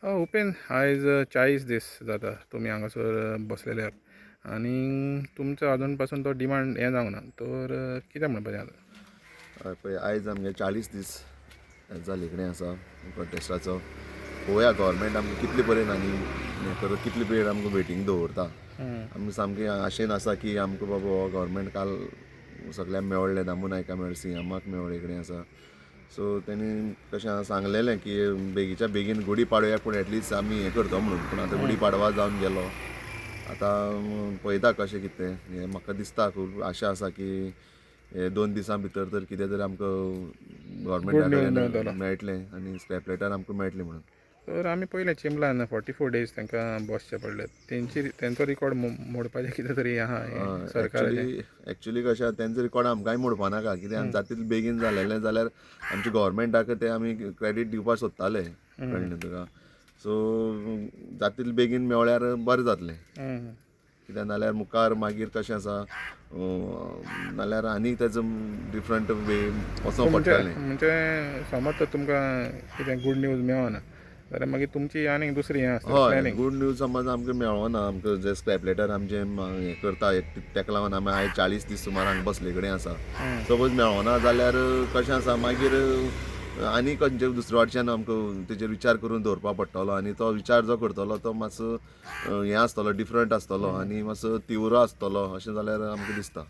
उपेन आयज 40 दीस जाता तुमी हांगासर बसलेले आहात आनी तुमचो अजून पासून तो डिमांड हें जावंक ना तर कितें म्हणपाचें आतां? पळय आयज आमगे 40 दीस जाले कडेन आसा प्रोटेस्टाचो. पळोवया गव्हर्मेंट आमकां कितले पर्यंत आनी हें करत कितले पिरियड आमकां वेटींग दवरता. आमी सामकें आशेन आसा की आमकां बाबा हो गव्हर्मेंट काल सगळ्यांक मेवळ्ळे, दामू नायका मेळ्ळे, सीएमाक मेवळे कडेन आसा. सो तेणी कशें सांगलेलें की बेगीच्या बेगीन गुडी पाडव्या पूण एटलिस्ट आमी हें करता म्हणून. पूण आतां गुडी पाडवा जावन गेलो. आतां पळयता कशें कितें हें म्हाका दिसता खूब आशा आसा की हे 2 दिसां भितर तर कितें तरी आमकां गूड गव्हर्मेंटा न्यूज कडेन मेळटलो. मेळटलें आनी स्क्रॅप लेटर आमकां मेळटलें म्हणून. तर आमी पयलें चिंबलान 44 डेज तांकां बसचे पडले. तेंचो रिकॉर्ड मोडपाचें कितें तरी आहा हें सरकाराचें. एक्चुली कशें आसा तेंचो रिकॉर्ड आमकांय मोडपा नाका कित्याक जातलें बेगीन जालेलें जाल्यार आमच्या गव्हर्मेंटाक तें आमी क्रेडीट दिवपाक सोदताले कळ्ळें तुका. सो जातलें बेगीन मेवळ्यार बरें जातलें. कित्याक नाल्यार मुखार मागीर कशें आसा नाल्यार आनी तेजो डिफरंट वे वचों पडटलें. म्हणजे समज तर तुमकां कितें गूड न्यूज मेळना जाल्यार मागीर तुमची आनीक दुसरी हें आसतली हय प्लॅनिंग. गूड न्यूज समज आमकां मेळ्ळो ना आमकां जे स्क्रॅप लेटर आमचें हें करता तेका लागून आमी आयज 40 दीस सुमार हांगा बसले कडेन आसा. सपोज मेळ्ळो ना जाल्यार कशें आसा मागीर आनी खंयचे दुसरे वाटच्यान आमकां तेजेर विचार करून दवरपा पडटलो आनी तो विचार जो करतलो तो मातसो हें आसतलो डिफरंट आसतलो आनी मातसो तीव्र आसतलो अशें जाल्यार आमकां दिसता.